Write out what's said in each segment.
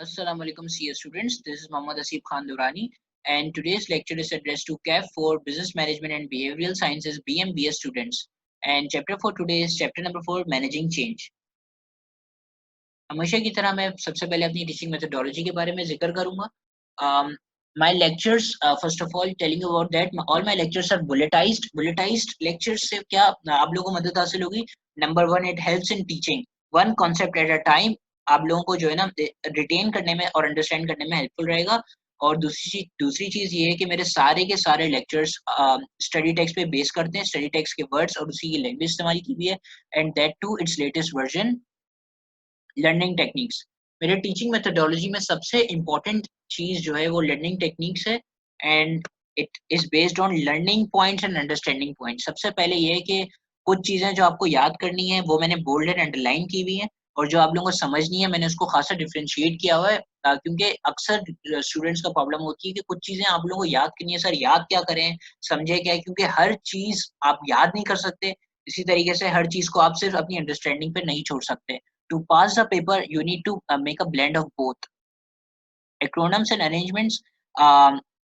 Assalamu alaikum CS students. This is Mohammad Asif Khan Durrani and today's lecture is addressed to CAF for Business Management and Behavioral Sciences BMBS students. And chapter for today is chapter number 4 Managing Change. हमेशा की तरह मैं सबसे पहले अपनी teaching methodology के बारे में जिक्र करूंगा. My lectures, first of all, telling you about that, all my lectures are bulletized. Bulletized lectures से क्या आप लोगों को मदद हासिल होगी? Number one, it helps in teaching one concept at a time. आप लोगों को जो है ना रिटेन करने में और अंडरस्टैंड करने में हेल्पफुल रहेगा. और दूसरी चीज ये है कि मेरे सारे के सारे लेक्चर्स स्टडी टेक्स्ट पे बेस करते हैं, स्टडी टेक्स्ट के वर्ड्स और उसी की लैंग्वेज इस्तेमाल की हुई है. And that too its latest version learning techniques. मेरे टीचिंग मेथोडोलॉजी में सबसे इम्पोर्टेंट चीज जो है वो लर्निंग टेक्निक्स है. And it is based on learning points and understanding points. सबसे पहले ये है कि कुछ चीजें जो आपको याद करनी है वो मैंने बोल्ड एंड अंडरलाइन की हुई है, और जो आप लोगों को समझनी है मैंने उसको खासा डिफरेंशिएट किया हुआ है. क्योंकि अक्सर स्टूडेंट्स का प्रॉब्लम होती है कि कुछ चीजें आप लोगों को याद करनी है, सर याद क्या करें, समझे क्या है, क्योंकि हर चीज आप याद नहीं कर सकते. इसी तरीके से हर चीज को आप सिर्फ अपनी अंडरस्टैंडिंग पे नहीं छोड़ सकते. To pass the paper, you need to make a blend of both. Acronyms and arrangements.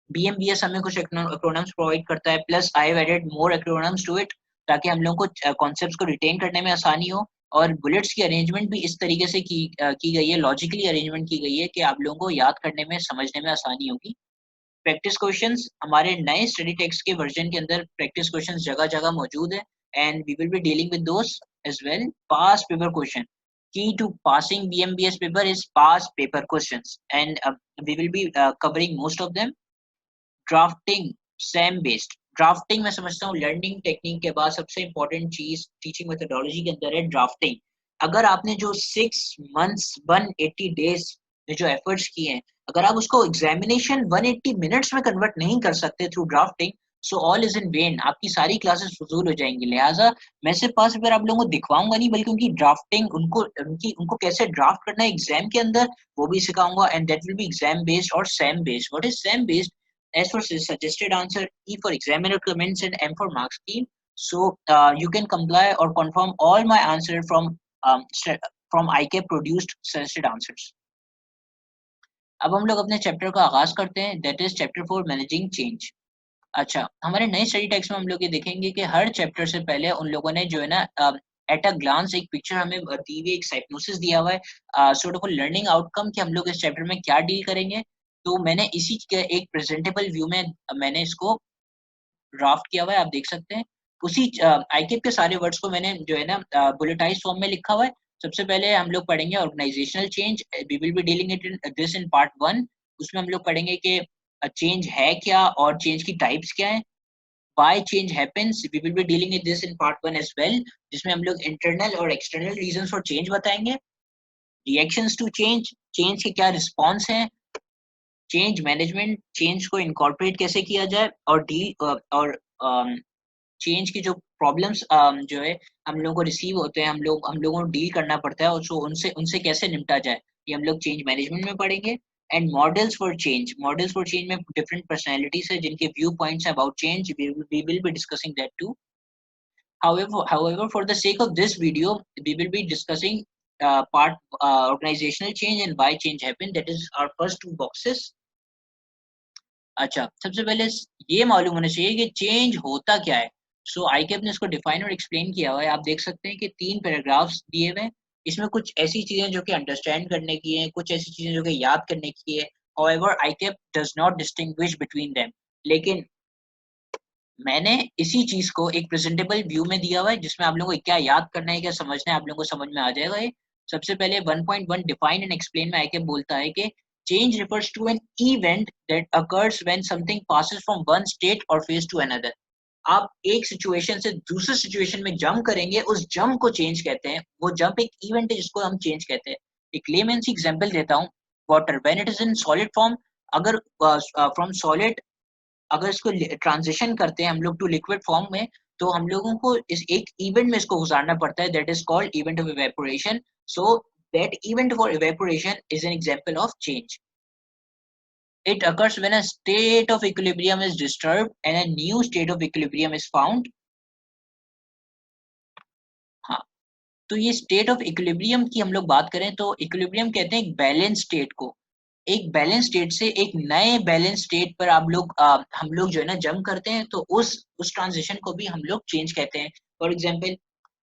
BMBS हमें कुछ acronyms provide करता है, plus I have added more acronyms to it ताकि हम लोगों को concepts को retain करने में आसानी हो. और bullets की arrangement भी इस तरीके से की गई है, logically arrangement की गई है कि आप लोगों को याद करने में, समझने में आसानी होगी. प्रैक्टिस क्वेश्चंस हमारे नए स्टडी टेक्स्ट के वर्जन के अंदर प्रैक्टिस क्वेश्चंस जगह जगह मौजूद है, and we will be dealing with those as well. Past paper question. Key to passing BMBS paper is past paper questions, and we will be covering most of them. Drafting, SAM based. Drafting मैं समझता हूँ learning technique के बाद सबसे important चीज teaching methodology के अंदर है ड्राफ्टिंग. अगर आपने जो 6 months 180 days में जो एफर्ट्स किए हैं, अगर आप उसको एग्जामिनेशन 180 मिनट्स में कन्वर्ट नहीं कर सकते through drafting, so all is in when. आपकी सारी क्लासेस फजूल हो जाएंगी. लिहाजा मैं सिर्फ पास पेपर आप लोगों को दिखवाऊंगा नहीं, बल्कि उनकी ड्राफ्टिंग, उनको कैसे ड्राफ्ट करना है एग्जाम के अंदर, वो भी सिखाऊंगा. And that will be exam based और SAM based. What is SAM based? S for suggested answer, E for examiner comments, and M for mark scheme. So you can comply or confirm all my answer from ICAP produced suggested answers. अब हम लोग अपने chapter का आगाज करते हैं, that is chapter 4 managing change. अच्छा, हमारे नए स्टडी टेक्स्ट में हम लोग ये देखेंगे कि हर चैप्टर से पहले उन लोगों ने जो है ना एट अ ग्लांस एक पिक्चर हमें दी हुई, एक साइक्नोसिस दिया हुआ है सॉर्ट ऑफ लर्निंग आउटकम कि हम लोग इस चैप्टर में क्या डील करेंगे. तो मैंने इसी के एक प्रेजेंटेबल व्यू में मैंने इसको ड्राफ्ट किया हुआ है, आप देख सकते हैं. उसी आईकेप के सारे वर्ड्स को मैंने जो है ना बुलेटाइज फॉर्म में लिखा हुआ है. सबसे पहले हम लोग पढ़ेंगे organisational change. We will be dealing it in this in part 1. उसमें हम लोग पढ़ेंगे कि चेंज है क्या और चेंज की टाइप्स क्या है. why change happens, we will be dealing with this in part 1 as well, जिसमें हम लोग इंटरनल और एक्सटर्नल रीजंस फॉर चेंज बताएंगे. रिएक्शंस टू चेंज, चेंज के क्या रिस्पॉन्स हैं. चेंज मैनेजमेंट, चेंज को इनकॉर्पोरेट कैसे किया जाए, और डील और चेंज की जो प्रॉब्लम्स जो है हम लोगों को रिसीव होते हैं, हम लोगों को डील करना पड़ता है, और सो उनसे कैसे निपटा जाए, ये हम लोग चेंज मैनेजमेंट में पढ़ेंगे. एंड मॉडल्स फॉर चेंज में डिफरेंट पर्सनैलिटीज है जिनके view points about change, we will be discussing that too. However, for the sake of this video, we will be discussing part organizational change and why change happened. That is our first two boxes. अच्छा, सबसे पहले ये मालूम होना चाहिए कि change होता क्या है. सो आईकेप ने इसको डिफाइन और एक्सप्लेन किया हुआ है. आप देख सकते हैं कि 3 पैराग्राफ्स दिए हुए हैं. इसमें कुछ ऐसी चीजें जो कि अंडरस्टैंड करने की हैं, कुछ ऐसी चीजें जो कि याद करने की है. However, ICAP does not distinguish between them. लेकिन मैंने इसी चीज को एक प्रेजेंटेबल व्यू में दिया हुआ है जिसमें आप लोगों को क्या याद करना है, क्या समझना है, आप लोगों को समझ में आ जाएगा. ये सबसे पहले 1.1 डिफाइन एंड एक्सप्लेन में आके बोलता है कि change refers to an event that occurs when something passes from one state और फेज टू अनदर. आप एक सिचुएशन से दूसरे सिचुएशन में जंप करेंगे, उस जंप को चेंज कहते हैं. वो जंप एक इवेंट है जिसको हम चेंज कहते हैं. एक लेमन सी एग्जांपल देता हूँ. Water when it is in solid form, अगर फ्रॉम सॉलिड अगर इसको ट्रांजिशन करते हैं हम लोग टू लिक्विड फॉर्म में, तो हम लोगों को इस एक इवेंट में इसको गुजारना पड़ता है. That is called event of evaporation. So that event for evaporation is an example of change. It occurs when a state of equilibrium is disturbed and a new state of equilibrium is found. हाँ, तो ये state of equilibrium की हम लोग बात करें तो equilibrium कहते हैं एक बैलेंस स्टेट को। एक बैलेंस स्टेट से एक नए बैलेंस स्टेट पर हम लोग जो है ना जंप करते हैं, तो उस ट्रांजिशन को भी हम लोग चेंज कहते हैं। फॉर एग्जांपल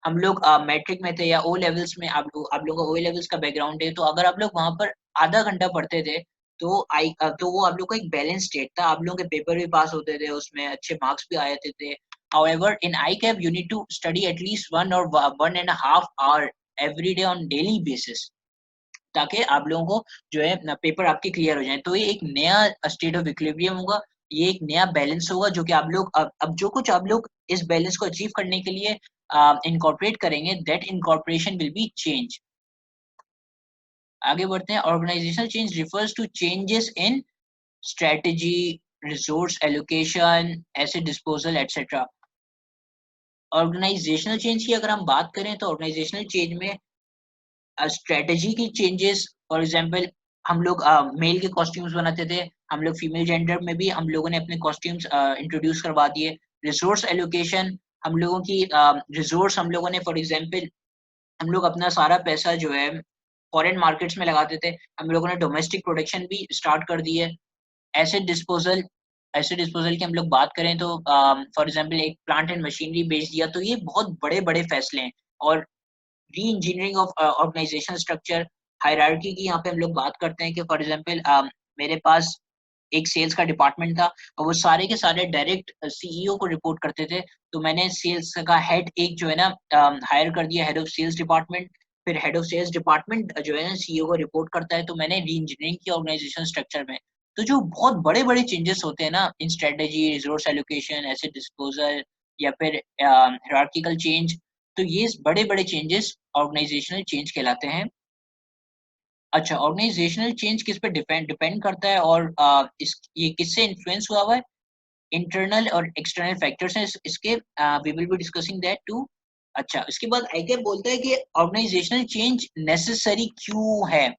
हम लोग मैट्रिक में थे या ओ लेवल्स में, आप लोगों का ओ लेवल्स का बैकग्राउंड है, तो अगर आप लोग वहां पर आधा घंटा पढ़ते थे तो वो आप लोग का एक बैलेंस स्टेट था, आप लोगों के पेपर भी पास होते थे, उसमें अच्छे मार्क्स भी आए थे। However, in ICAP, you need to study at least 1 or 1.5 hour every day on daily basis, ताकि आप लोगों को जो है ना पेपर आपके क्लियर हो जाए। तो ये एक नया स्टेट ऑफ इक्विलिब्रियम होगा, ये एक नया बैलेंस होगा जो कि आप लोग अब जो कुछ आप लोग इस बैलेंस को अचीव करने के लिए इनकॉर्पोरेट करेंगे, that incorporation will be change. आगे बढ़ते हैं। Organisational change refers to changes in strategy, resource allocation, asset disposal etcetera. Organisational change की अगर हम बात करें तो ऑर्गेनाइजेशनल चेंज में स्ट्रेटजी की चेंजेस, फॉर एग्जांपल हम लोग मेल के कॉस्ट्यूम्स बनाते थे, हम लोग फीमेल जेंडर में भी हम लोगों ने अपने कॉस्ट्यूम्स इंट्रोड्यूस करवा दिए। रिसोर्स एलोकेशन, हम लोगों की रिसोर्स हम लोगों ने फॉर एग्जांपल हम लोग अपना सारा पैसा जो है फॉरेन मार्केट्स में लगाते थे, हम लोगों ने डोमेस्टिक प्रोडक्शन भी स्टार्ट कर दी है। एसिड डिस्पोजल, एसिड डिस्पोजल की हम लोग बात करें तो फॉर एग्जांपल एक प्लांट एंड मशीनरी बेच दिया, तो ये बहुत बड़े बड़े फैसले हैं। और reengineering of organisational structure, hierarchy की यहाँ पे हम लोग बात करते हैं कि फॉर एग्जांपल मेरे पास एक सेल्स का डिपार्टमेंट था और वो सारे के सारे डायरेक्ट सीईओ को रिपोर्ट करते थे, तो मैंने सेल्स का हेड एक जो है ना हायर कर दिया, हेड ऑफ सेल्स डिपार्टमेंट। फिर हेड ऑफ सेल्स डिपार्टमेंट जो है ना सीईओ को रिपोर्ट करता है, तो मैंने री इंजीनियरिंग की ऑर्गेनाइजेशन स्ट्रक्चर में। तो जो बहुत बड़े बड़े चेंजेस होते हैं ना in strategy, resource allocation, asset disposal या फिर हायरार्किकल चेंज, तो ये बड़े बड़े चेंजेस ऑर्गेनाइजेशनल चेंज कहलाते हैं। अच्छा, ऑर्गेनाइजेशनल चेंज किस पे डिपेंड डिपेंड करता है और ये किससे इन्फ्लुएंस हुआ हुआ है? इंटरनल और एक्सटर्नल फैक्टर्स हैं इसके, we will be discussing that too. अच्छा, इसके बाद आईकेएप बोलता है कि ऑर्गेनाइजेशनल चेंज नेसेसरी क्यों है?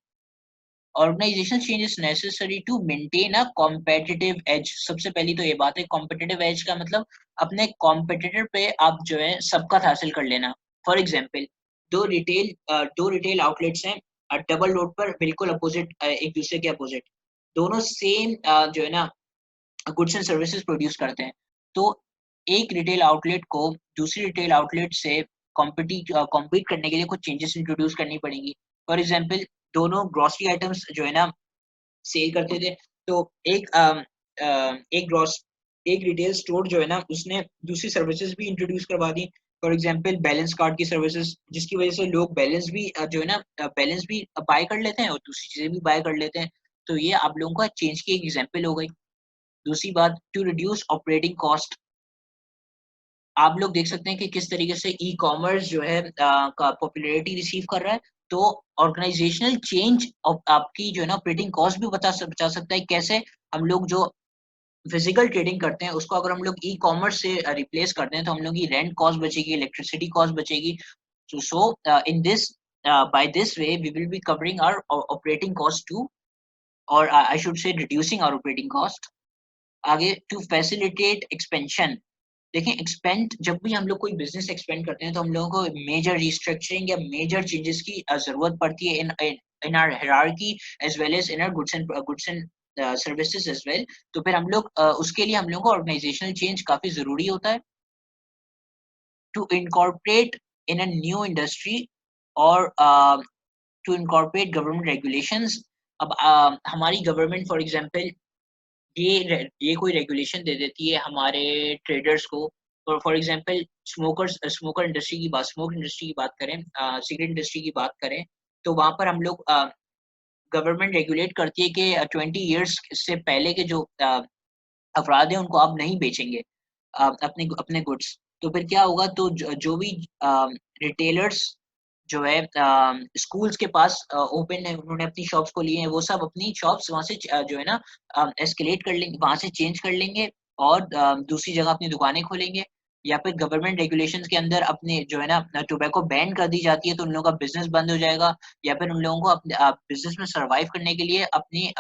Organisational change is necessary to maintain a competitive edge. सबसे पहली तो ये बात है, कॉम्पिटिटिव एज का मतलब अपने कॉम्पिटिटर पे आप जो है सबकत हासिल कर लेना। फॉर एग्जांपल दो रिटेल आउटलेट्स हैं डबल रोड पर, बिल्कुल अपोजिट, एक दूसरे के अपोजिट, दोनों सेम जो है ना गुड्स एंड सर्विसेज प्रोड्यूस करते हैं। तो एक रिटेल आउटलेट को दूसरी रिटेल आउटलेट से कॉम्पीट करने के लिए कुछ चेंजेस इंट्रोड्यूस करनी पड़ेंगी। फॉर एग्जांपल दोनों ग्रोसरी आइटम्स जो है ना सेल करते थे, तो एक ग्रॉस एक रिटेल स्टोर जो है ना उसने दूसरी सर्विसेज भी इंट्रोड्यूस करवा दी। फॉर एग्जांपल बैलेंस कार्ड की सर्विसेज, जिसकी वजह से लोग बैलेंस भी जो है ना बैलेंस भी बाय कर लेते हैं और दूसरी चीजें भी बाय कर लेते हैं। तो ये आप लोगों का चेंज की एक एग्जांपल हो गई। दूसरी बात, टू रिड्यूस ऑपरेटिंग कॉस्ट। आप लोग देख सकते हैं कि किस तरीके से ई कॉमर्स जो है का पॉपुलैरिटी रिसीव कर रहा है। तो ऑर्गेनाइजेशनल चेंज आपकी जो है ना ऑपरेटिंग कॉस्ट भी बचा सकता है। कैसे? हम लोग जो फिजिकल ट्रेडिंग करते हैं उसको अगर हम लोग ई कॉमर्स से रिप्लेस करते हैं, तो हम लोग की रेंट कॉस्ट बचेगी, इलेक्ट्रिसिटी कॉस्ट बचेगी। So in this by this way we will be covering our operating cost too, or I should say reducing our operating cost. आगे, टू फैसिलिटेट एक्सपेंशन। देखें, एक्सपेंड जब भी हम लोग कोई बिजनेस एक्सपेंड करते हैं तो हम लोगों को मेजर रिस्ट्रक्चरिंग या मेजर चेंजेस की जरूरत पड़ती है in our hierarchy as well as in our goods and services as well. तो फिर हम लोग उसके लिए हम लोगों को ऑर्गेनाइजेशनल चेंज काफी जरूरी होता है। To incorporate in a new industry और टू इनकॉर्पोरेट गवर्नमेंट रेगुलेशंस। अब हमारी गवर्नमेंट फॉर एग्जांपल ये कोई रेगुलेशन दे देती है हमारे ट्रेडर्स को। फॉर एग्जांपल स्मोकर इंडस्ट्री की बात, स्मोक इंडस्ट्री की बात करें, सिगरेट इंडस्ट्री की बात करें, तो वहां पर हम लोग गवर्नमेंट रेगुलेट करती है कि 20 ईयर्स से पहले के जो अफराद हैं उनको आप नहीं बेचेंगे अपने अपने गुड्स। तो फिर क्या होगा? तो जो भी रिटेलर्स जो है स्कूल्स के पास ओपन है, उन्होंने अपनी शॉप्स को लिए हैं, वो सब अपनी शॉप्स वहां से जो है ना एस्केलेट कर लेंगे, वहां से चेंज कर लेंगे और दूसरी जगह अपनी दुकानें खोलेंगे। या फिर गवर्नमेंट रेगुलेशंस के अंदर अपने जो है ना टोबैको बैन कर दी जाती है, तो उन लोगों का बिजनेस बंद हो जाएगा। या फिर उन लोगों को अपने बिजनेस में सर्वाइव करने के लिए अपनी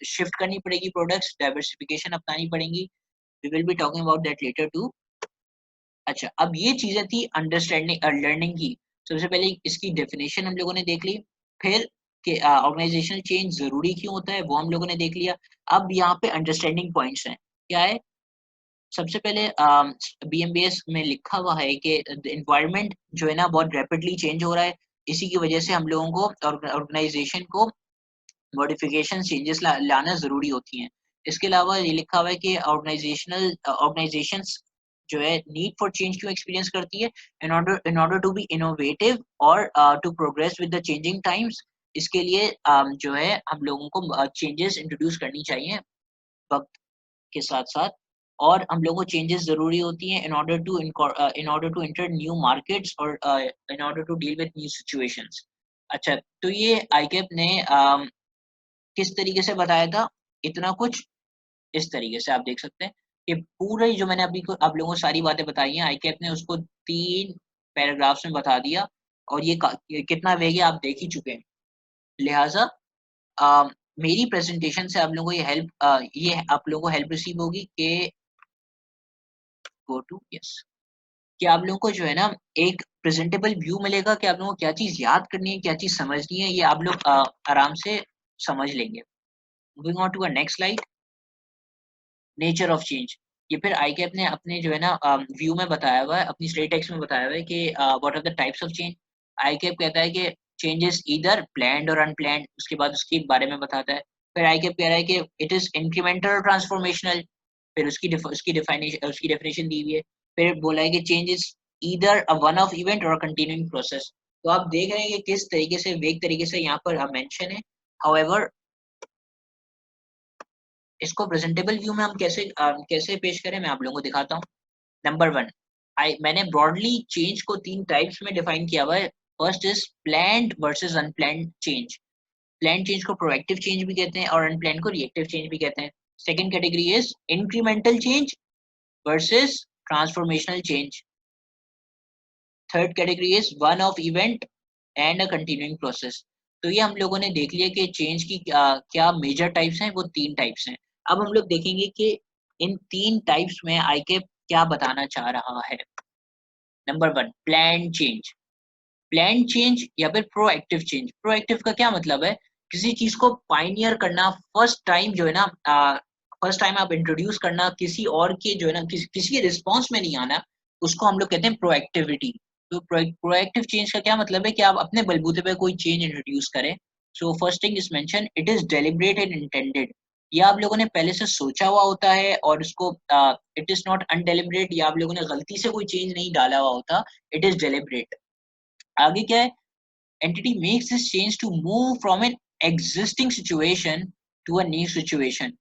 शिफ्ट करनी पड़ेगी, प्रोडक्ट्स डाइवर्सिफिकेशन अपनानी पड़ेंगी। We will be talking about that later too. अच्छा, अब ये चीजें थी अंडरस्टैंडिंग लर्निंग की। सबसे पहले इसकी डेफिनेशन हम लोगों ने देख ली, फिर कि ऑर्गेनाइजेशनल चेंज जरूरी क्यों होता है वो हम लोगों ने देख लिया। अब यहाँ पे अंडरस्टैंडिंग पॉइंट्स हैं, क्या है? सबसे पहले बीएमबीएस में लिखा हुआ है कि एनवायरनमेंट जो है ना बहुत रैपिडली चेंज हो रहा है, इसी की वजह से हम लोगों को ऑर्गेनाइजेशन को मॉडिफिकेशन चेंजेस लाना जरूरी होती हैं। इसके अलावा ये लिखा हुआ है कि ऑर्गेनाइजेशंस जो है नीड फॉर चेंज क्यों एक्सपीरियंस करती है, in order to be innovative और to progress with the changing times. इसके लिए जो है हम लोगों को चेंजेस इंट्रोड्यूस करनी चाहिए वक्त के साथ साथ, और हम लोगों को चेंजेस जरूरी होती हैं in order to enter new markets और in order to deal with new situations. अच्छा, तो ये आईकेप ने किस तरीके से बताया था इतना कुछ, इस तरीके से आप देख सकते हैं कि पूरे जो मैंने अभी को आप लोगों को सारी बातें बताई हैं आईकेप ने उसको 3 पैराग्राफ्स में बता दिया, और ये कितना वेग है आप देख ही चुके हैं। लिहाजा अ, मेरी प्रेजेंटेशन से आप लोगों को ये आप लोगों को हेल्प रिसीव होगी कि गो टू यस, कि आप लोगों को जो है ना एक प्रेजेंटेबल व्यू मिलेगा कि आप लोगों को क्या चीज याद करनी है, क्या चीज समझनी है, ये आप लोग आराम से समझ लेंगे। Moving on to a next slide, nature of change. ये फिर आईकेप ने अपने जो है ना व्यू में बताया हुआ है, अपनी स्लेट टेक्स्ट में बताया हुआ है कि what are the types of change. आईकेप कहता है कि चेंजेस ईदर प्लान्ड और अनप्लान्ड, उसके बाद उसके बारे में बताता है। फिर आईकेप कह रहा है कि इट इज इंक्रीमेंटल और ट्रांसफॉर्मेशनल, फिर उसकी डेफिनेशन दी हुई है। फिर बोला है कि change is either a one off event और कंटिन्यूइंग प्रोसेस। तो आप देख रहे हैं कि किस तरीके से वेग तरीके से यहाँ पर मेंशन है। हाउएवर इसको प्रेजेंटेबल व्यू में हम कैसे पेश करें, मैं आप लोगों को दिखाता हूँ। नंबर 1, मैंने ब्रॉडली चेंज को 3 टाइप्स में डिफाइन किया हुआ है। First is planned versus unplanned change. Planned change को प्रोएक्टिव चेंज भी कहते हैं और अनप्लान्ड को रिएक्टिव चेंज भी कहते हैं। Second category is incremental change versus transformational change. Third category is one off event and a continuing process. तो ये हम लोगों ने देख लिया कि चेंज की क्या मेजर टाइप्स हैं, वो 3 टाइप्स हैं। अब हम लोग देखेंगे कि इन 3 टाइप्स में आईके क्या बताना चाह रहा है। Number 1, plan change. Plan change या फिर प्रोएक्टिव चेंज। प्रोएक्टिव का क्या मतलब है? किसी चीज को पाइनियर करना, फर्स्ट टाइम जो है ना फर्स्ट टाइम आप इंट्रोड्यूस करना, किसी और के जो है ना किसी के रिस्पॉन्स में नहीं आना, उसको हम लोग कहते हैं प्रोएक्टिविटी। तो प्रोएक्टिव चेंज का क्या मतलब है कि आप अपने बलबूते पे कोई चेंज इंट्रोड्यूस करें। So first thing is mention, it is deliberate and intended. ये आप लोगों ने पहले से सोचा हुआ होता है और उसको इट इज नॉट अनडेलिब्रेट, या आप लोगों ने गलती से कोई चेंज नहीं डाला हुआ होता, इट इज डेलिब्रेट। आगे क्या है? entity makes this change to move from an existing situation to a new situation।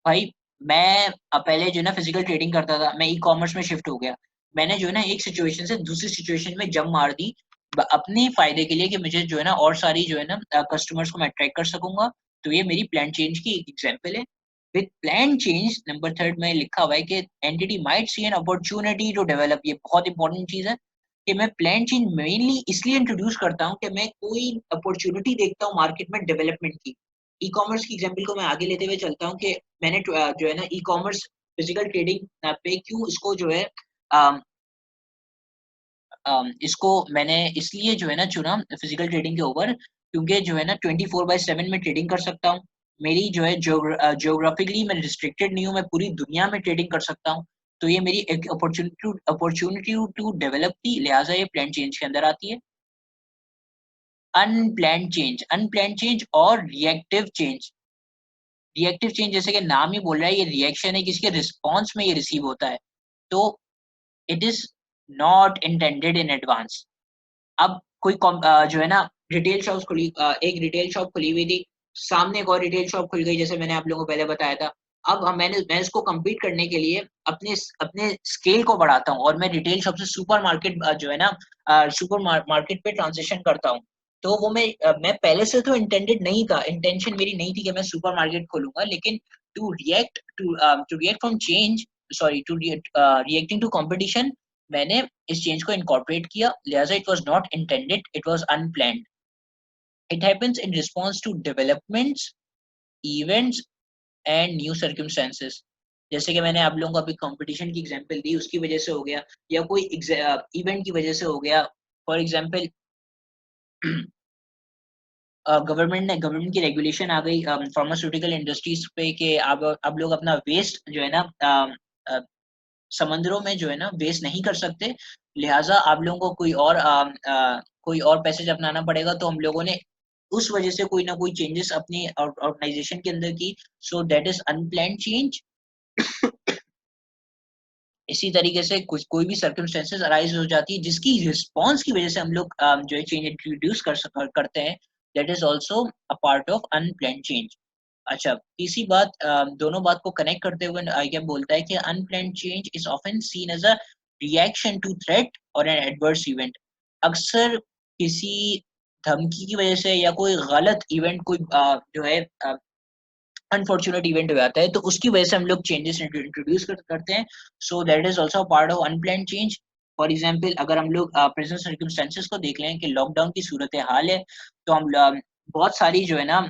भाई मैं पहले जो है ना फिजिकल ट्रेडिंग करता था, मैं ई कॉमर्स में शिफ्ट हो गया। मैंने जो है ना एक सिचुएशन से दूसरी सिचुएशन में जंप मार दी अपने फायदे के लिए, कि मुझे जो है ना और सारी जो है ना कस्टमर्स को मैं अट्रैक्ट कर सकूंगा। तो ये मेरी प्लान चेंज की एक एग्जांपल है। विद प्लान चेंज नंबर 3 में लिखा हुआ है कि entity might see an opportunity to develop. ये बहुत इंपॉर्टेंट चीज है कि मैं प्लान चेंज मेनली इसलिए इंट्रोड्यूस करता हूँ कि मैं कोई अपॉर्चुनिटी देखता हूँ मार्केट में डेवलपमेंट की। ई कॉमर्स की एग्जांपल को मैं आगे लेते हुए चलता हूँ कि मैंने जो है ना ई कॉमर्स फिजिकल ट्रेडिंग पे क्यों इसको जो है इसको मैंने इसलिए जो है ना चुना फिजिकल ट्रेडिंग के ऊपर, क्योंकि जो है ना 24/7 में ट्रेडिंग कर सकता हूँ। मेरी जो है जियोग्राफिकली मैं रिस्ट्रिक्टेड नहीं हूँ, मैं पूरी दुनिया में ट्रेडिंग कर सकता हूँ। तो ये मेरी एक अपॉर्चुनिटी टू डेवलप थी, लिहाजा ये प्लान चेंज के अंदर आती है। अनप्लान चेंज और रिएक्टिव चेंज। रिएक्टिव चेंज जैसे कि नाम ही बोल रहा है, ये रिएक्शन है, किसी के रिस्पॉन्स में ये रिसीव होता है। तो it is not intended in advance. अब कोई जो है ना रिटेल शॉप खुली, एक रिटेल शॉप खुली हुई थी, सामने एक और रिटेल शॉप खुल गई, जैसे मैंने आप लोगों को पहले बताया था। अब मैं इसको compete करने के लिए अपने अपने स्केल को बढ़ाता हूँ और मैं रिटेल शॉप से सुपर मार्केट जो है ना सुपर मार्केट पे ट्रांजिशन करता हूँ। तो वो मैं पहले से तो इंटेंडेड नहीं था, इंटेंशन मेरी नहीं थी कि मैं सुपर मार्केट खोलूंगा, लेकिन to react from change, sorry to reacting to competition, मैंने इस चेंज को इनकॉर्पोरेट किया। लिहाजा it was not intended, it was unplanned. It happens in response to developments, events and new circumstances. जैसे कि मैंने आप लोगों को अभी कंपटीशन की एग्जांपल दी, उसकी वजह से हो गया, या कोई इवेंट की वजह से हो गया, फॉर एग्जाम्पल गवर्नमेंट की रेगुलेशन आ गई फार्मास्यूटिकल इंडस्ट्रीज पे कि अब लोग अपना वेस्ट जो है ना समंदरों में जो है ना वेस्ट नहीं कर सकते, लिहाजा आप लोगों को कोई और पैसेज अपनाना पड़ेगा। तो हम लोगों ने उस वजह से कोई ना कोई चेंजेस अपनी ऑर्गेनाइजेशन के अंदर की। So that is unplanned change. इसी तरीके से कुछ कोई भी सर्कमस्टेंसेस अराइज हो जाती है जिसकी रिस्पॉन्स की वजह से हम लोग जो है चेंज इंट्रोड्यूस करते हैं, that is also a part of unplanned change. अच्छा, तीसरी बात, दोनों बात को कनेक्ट करते हुए आई क्या बोलता है कि unplanned change is often seen as a reaction to threat और एन एडवर्स इवेंट। अक्सर किसी धमकी की वजह से या कोई गलत इवेंट, कोई जो है अनफॉर्चुनेट इवेंट हो जाता है, तो उसकी वजह से हम लोग चेंजेस इंट्रोड्यूस करते हैं। So that is also part of unplanned change. For example, अगर हम लोग प्रेजेंट सर्कमस्टेंसेस को देख लें कि लॉकडाउन की सूरत हाल है, तो हम बहुत सारी जो है ना,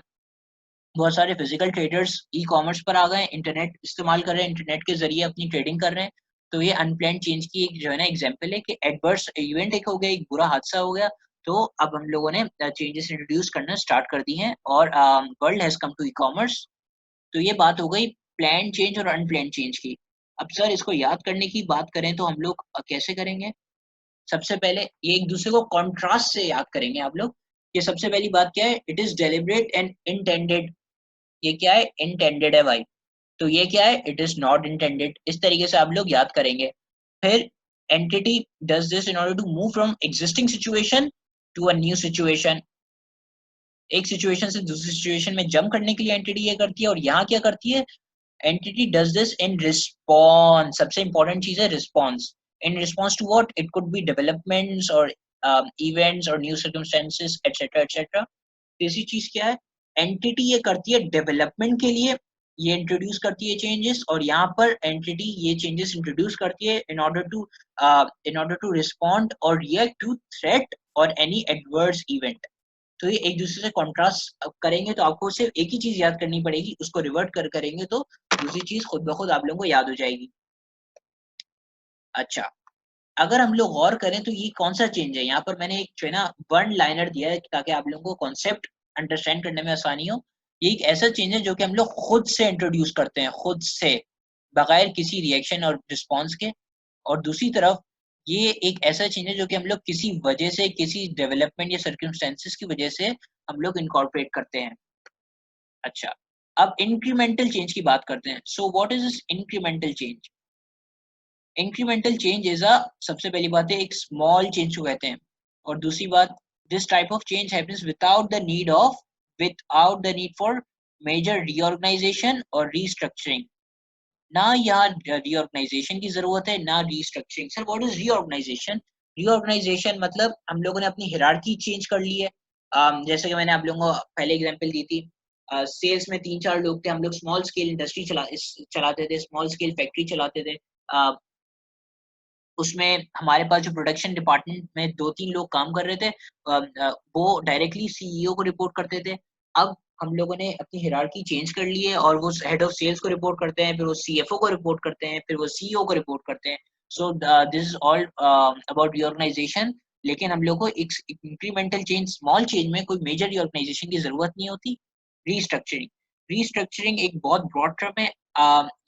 बहुत सारे फिजिकल ट्रेडर्स ई कॉमर्स पर आ गए, इंटरनेट इस्तेमाल कर रहे हैं, इंटरनेट के जरिए अपनी ट्रेडिंग कर रहे हैं। तो ये अनप्लान्ड चेंज की एक जो है ना एग्जाम्पल है कि एडवर्स इवेंट एक हो गया, एक बुरा हादसा हो गया, तो अब हम लोगों ने चेंजेस इंट्रोड्यूस करना स्टार्ट कर दी हैं और world has come to e commerce. तो ये बात हो गई प्लान चेंज और अनप्लान चेंज की। अब सर इसको याद करने की बात करें तो हम लोग कैसे करेंगे? सबसे पहले ये एक दूसरे को कॉन्ट्रास्ट से याद करेंगे आप लोग। ये सबसे पहली बात क्या है? It is deliberate and intended. ये क्या है? इंटेंडेड है भाई। तो ये क्या है? It is not intended. इस तरीके से आप लोग याद करेंगे। फिर entity does this in order to move from existing situation to a new situation. एक सिचुएशन से दूसरी सिचुएशन में जंप करने के लिए एंटिटी ये करती है, और यहाँ क्या करती है? entity does this in response. सबसे important चीज है response. In response to what? It could be developments or events or new circumstances, etc. etc. तीसरी चीज क्या है? entity ये करती है development के लिए, ये introduce करती है changes, और यहाँ पर entity ये changes introduce करती है in order to respond or react to threat or any adverse event. तो ये एक दूसरे से कॉन्ट्रास्ट करेंगे तो आपको सिर्फ एक ही चीज याद करनी पड़ेगी, उसको रिवर्ट करेंगे तो दूसरी चीज खुद ब खुद आप लोगों को याद हो जाएगी। अच्छा, अगर हम लोग गौर करें तो ये कौन सा चेंज है? यहाँ पर मैंने एक जो है ना वन लाइनर दिया है ताकि आप लोगों को कॉन्सेप्ट अंडरस्टैंड करने में आसानी हो। ये एक ऐसा चेंज है जो कि हम लोग खुद से इंट्रोड्यूस करते हैं, खुद से, बगैर किसी रिएक्शन और रिस्पॉन्स के। और दूसरी तरफ ये एक ऐसा चेंज है जो कि हम लोग किसी वजह से, किसी डेवलपमेंट या सर्कमस्टेंसेस की वजह से हम लोग इनकॉर्पोरेट करते हैं। अच्छा, अब इंक्रीमेंटल चेंज की बात करते हैं। So what is this incremental change? Incremental change is a, सबसे पहली बात है, एक स्मॉल चेंज को कहते हैं। और दूसरी बात, this type of change happens without the need for major reorganisation और रीस्ट्रक्चरिंग। ना यहाँ रीऑर्गेनाइजेशन की जरूरत है, ना restructuring. Sir what is reorganisation? Reorganisation मतलब हम लोगों ने अपनी हिरार्की चेंज कर ली है। जैसे कि मैंने आप लोगों को पहले एग्जांपल दी थी, सेल्स में 3-4 लोग थे, हम लोग स्मॉल स्केल इंडस्ट्री चलाते थे, स्मॉल स्केल फैक्ट्री चलाते थे। उसमें हमारे पास जो प्रोडक्शन डिपार्टमेंट में 2-3 लोग काम कर रहे थे, वो डायरेक्टली सीईओ को रिपोर्ट करते थे। अब हम लोगों ने अपनी हिरार्की चेंज कर ली है और वो हेड ऑफ सेल्स को रिपोर्ट करते हैं, फिर वो सीएफओ को रिपोर्ट करते हैं, फिर वो सीईओ को रिपोर्ट करते हैं। So this is all about reorganisation. लेकिन हम लोग को एक इंक्रीमेंटल चेंज, स्मॉल चेंज में कोई मेजर रीऑर्गेनाइजेशन की जरूरत नहीं होती। रीस्ट्रक्चरिंग, रीस्ट्रक्चरिंग एक बहुत ब्रॉड टर्म है।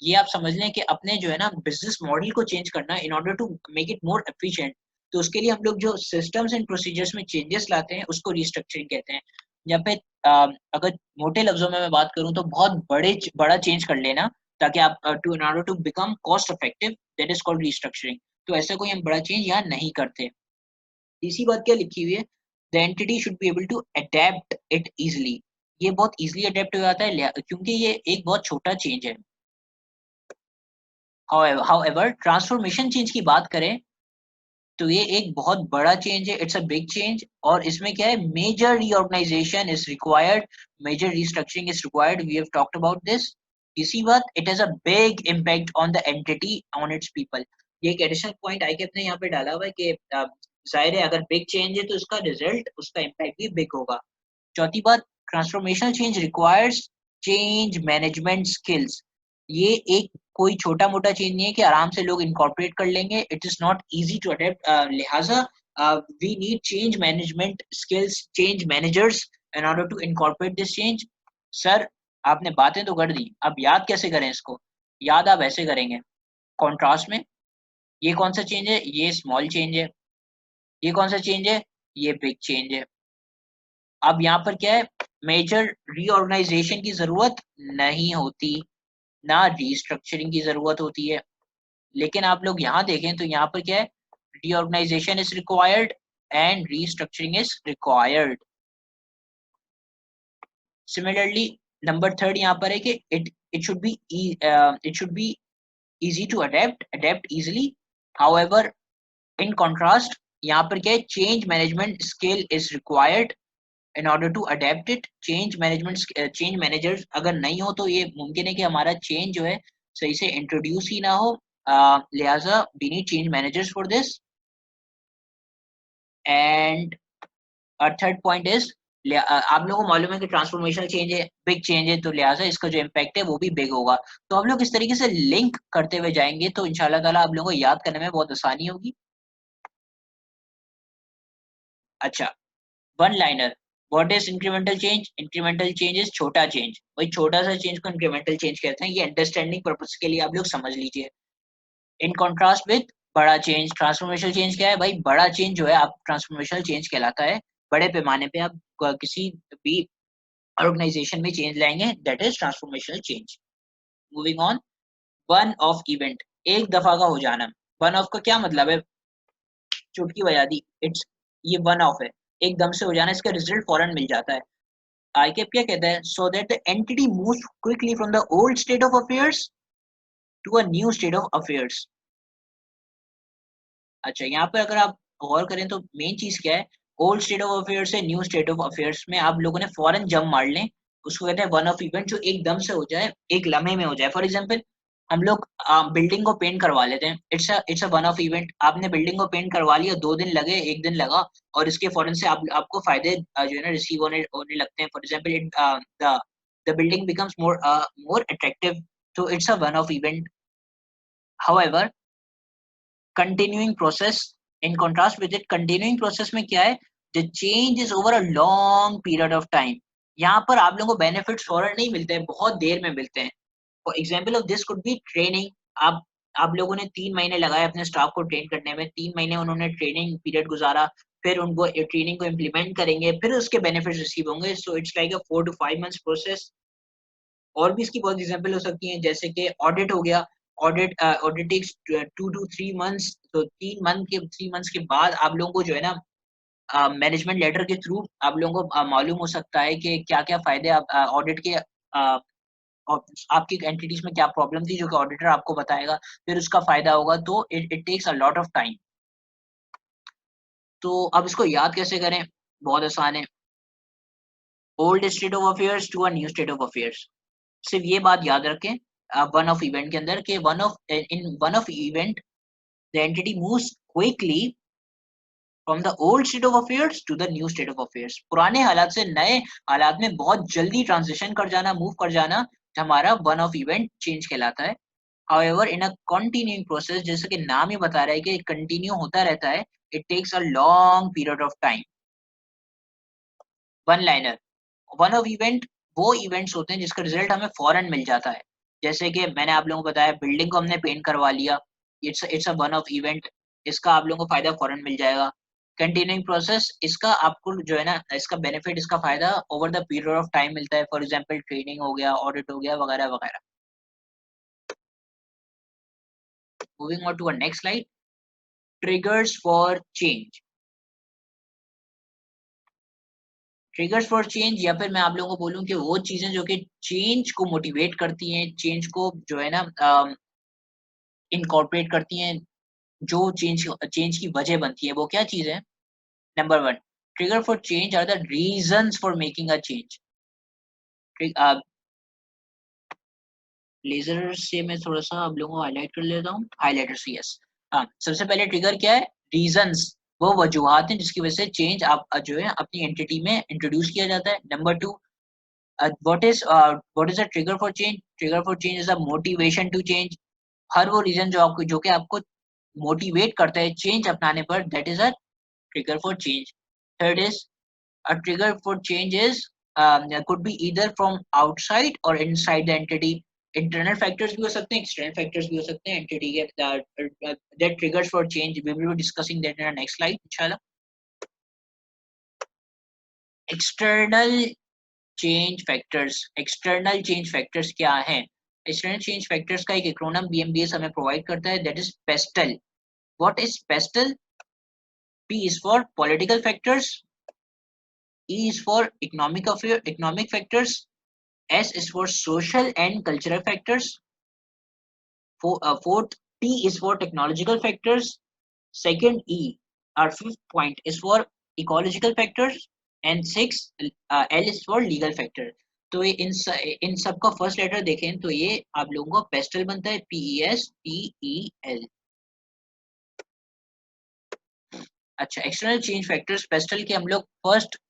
ये आप समझ लें कि अपने जो है ना बिजनेस मॉडल को चेंज करना in order to make it more efficient. तो उसके लिए हम लोग जो सिस्टम्स एंड प्रोसीजर्स में चेंजेस लाते हैं उसको रीस्ट्रक्चरिंग कहते हैं। या फिर अगर मोटे लफ्जों में मैं बात करूं तो बहुत बड़ा चेंज कर लेना ताकि आप to in order to become cost effective, that is called restructuring. तो ऐसा कोई हम बड़ा चेंज यहाँ नहीं करते। तीसरी बात क्या लिखी हुई है? The entity should be able to adapt it easily. ये बहुत इजिली अडेप्ट हो जाता है क्योंकि ये एक बहुत छोटा चेंज है। However, ट्रांसफॉर्मेशन चेंज की बात करें तो ये एक बहुत बड़ा चेंज है, इट्स अ बिग चेंज। और इसमें क्या है? Major reorganisation is required, major restructuring is required, we have talked about this. इसी बात, it has a big impact on the entity, on its people. ये एक एडिशनल पॉइंट आई के अपने यहाँ पे डाला हुआ है कि जाहिर है अगर बिग चेंज है तो उसका रिजल्ट, उसका इम्पैक्ट भी बिग होगा। चौथी बात, transformational change requires change management skills. ये एक कोई छोटा मोटा चेंज नहीं है कि आराम से लोग इनकॉर्पोरेट कर लेंगे। It is not easy to adapt. लिहाजा we need change management skills, change managers in order to incorporate this change. Sir आपने बातें तो कर दी, अब याद कैसे करें इसको? याद आप ऐसे करेंगे, कॉन्ट्रास्ट में ये कौन सा चेंज है? ये स्मॉल चेंज है। ये कौन सा चेंज है? ये बिग चेंज है। अब यहाँ पर क्या है? मेजर रीऑर्गेनाइजेशन की जरूरत नहीं होती, ना रीस्ट्रक्चरिंग की जरूरत होती है। लेकिन आप लोग यहाँ देखें तो यहाँ पर क्या है? Reorganisation is required and restructuring is required. Similarly number third यहाँ पर है कि it should be easy to adapt easily. However, in contrast, यहाँ पर क्या है? Change management skill is required in order to adapt it. Change managers अगर नहीं हो तो ये मुमकिन है कि हमारा change जो है सही से introduce ही ना हो, लिहाजा we need change managers for this. And our third point is, आप लोगों को मालूम है कि ट्रांसफॉर्मेशनल चेंज है, बिग चेंज है, तो लिहाजा इसका जो इम्पैक्ट है वो भी बिग होगा। तो हम लोग इस तरीके से लिंक करते हुए जाएंगे तो इंशाल्लाह ताला आप लोगों को याद करने में बहुत आसानी होगी। अच्छा, one liner, what is incremental change? Incremental change is छोटा चेंज। वही छोटा सा चेंज को इंक्रीमेंटल चेंज कहते हैं। ये अंडरस्टैंडिंग पर्पस के लिए आप लोग समझ लीजिए। इन कॉन्ट्रास्ट विद बड़ा चेंज, ट्रांसफॉर्मेशनल चेंज क्या है भाई? बड़ा चेंज जो है आप ट्रांसफॉर्मेशनल चेंज कहलाता है। बड़े पैमाने पे आप किसी भी ऑर्गेनाइजेशन में चेंज लाएंगे, that is transformational change. Moving on, one off event, एक दफा का हो जाना। वन ऑफ का क्या मतलब है? चुटकी बजा दी, इट्स, ये वन ऑफ है, एकदम से हो जाना, इसका रिजल्ट फौरन मिल जाता है। आईकेप क्या कहता है? So that the entity moves quickly from the old state of affairs to a new state of affairs. अच्छा, यहाँ पर अगर आप गौर करें तो मेन चीज क्या है? ओल्ड स्टेट ऑफ अफेयर्स से न्यू स्टेट ऑफ अफेयर्स में आप लोगों ने फौरन जंप मार लें, उसको कहते हैं वन ऑफ इवेंट, जो एकदम से हो जाए, एक लम्हे में हो जाए। फॉर एग्जांपल, हम लोग बिल्डिंग को पेंट करवा लेते हैं, it's a one off event. आपने बिल्डिंग को पेंट करवा लिया, 2 दिन लगे, 1 दिन लगा, और इसके फौरन से आपको फायदे जो है ना रिसीव होने लगते हैं। For example, the building becomes more attractive, तो it's a one off event. However, continuing process, in contrast with it, continuing process में क्या है? The change is over a long period of time. यहाँ पर आप लोगों को बेनिफिट्स फौरन नहीं मिलते हैं, बहुत देर में मिलते हैं। For example of this could be training. आप लोगों ने 3 महीने लगाए अपने स्टाफ को ट्रेन करने में, 3 महीने उन्होंने ट्रेनिंग पीरियड गुजारा, फिर उनको ट्रेनिंग को इम्प्लीमेंट करेंगे, फिर उसके बेनिफिट्स रिसीव होंगे। So it's like a 4 to 5 months process. और भी इसकी बहुत एग्जाम्पल हो सकती हैं, जैसे कि ऑडिट हो गया। ऑडिट टेक्स 2 to 3 months, तो 3 मंथ्स के बाद आप लोगों को जो है ना मैनेजमेंट लेटर के थ्रू आप लोगों को मालूम हो सकता है कि क्या क्या फायदे आप ऑडिट के, और आपकी एंटिटीज में क्या प्रॉब्लम थी, जो कि ऑडिटर आपको बताएगा, फिर उसका फायदा होगा। तो it takes a lot of time. तो अब इसको याद कैसे करें? बहुत आसान है, old state of affairs to a new state of affairs. सिर्फ ये बात याद रखें वन ऑफ इवेंट के अंदर, कि one off event the entity moves quickly from the old state of affairs to the new state of affairs. पुराने हालात से नए हालात में बहुत जल्दी ट्रांजिशन कर जाना, मूव कर जाना, हमारा वन ऑफ इवेंट चेंज कहलाता है। However, in a continuing process, जैसे कि नाम ही बता रहा है कि कंटिन्यू होता रहता है, it takes a long period of time. One liner, one off event वो इवेंट्स होते हैं जिसका रिजल्ट हमें फौरन मिल जाता है। जैसे कि मैंने आप लोगों को बताया, बिल्डिंग को हमने पेंट करवा लिया, it's a one off event, इसका आप लोगों को फायदा फौरन मिल जाएगा। कंटिन्यूइंग प्रोसेस, इसका आपको जो है ना, इसका बेनिफिट, इसका फायदा over the period of time मिलता है। फॉर एग्जाम्पल, ट्रेनिंग हो गया, ऑडिट हो गया, वगैरह वगैरह। Moving on to next slide, triggers for change. Triggers for change, या फिर मैं आप लोगों को बोलूं कि वो चीजें जो कि चेंज को मोटिवेट करती हैं, चेंज को जो है ना इनकॉर्पोरेट करती हैं, जो चेंज की वजह बनती है, वो क्या चीज है? Number one, trigger for change are the reasons for making a change. लेजर से मैं थोड़ा सा आप लोगों को हाईलाइट कर लेता हूँ, हाईलाइटर से, यस। हाँ, सबसे पहले ट्रिगर क्या है? रीजंस, वो वजूहत हैं जिसकी वजह से चेंज आप जो है अपनी एंटिटी में इंट्रोड्यूस किया जाता है। Number two, what is a trigger for change? Trigger for change is a motivation to change. हर वो रीजन जो कि आपको मोटिवेट करता है चेंज अपनाने पर, that is a trigger for change. Third is a trigger for change is could be either from outside or inside the entity. Internal factors भी हो सकते हैं, external factors भी हो सकते हैं entity के that triggers for change. We will be discussing that in our next slide inshallah. External change factors. External change factors क्या हैं? External change factors का एक एक्रोनिम BMBS हमें प्रोवाइड करता है, that is PESTEL. What is PESTEL? P is for political factors, E is for economic factors, S is for social and cultural factors, fourth T is for technological factors, second E, our fifth point is for ecological factors, and sixth L is for legal factor. तो ये इन सब का first letter देखें तो ये आप लोगों का पेस्टल बनता है, PESTEL. अच्छा, एक्सटर्नल चेंज फैक्टर्स पेस्टल के हम लोग फर्स्ट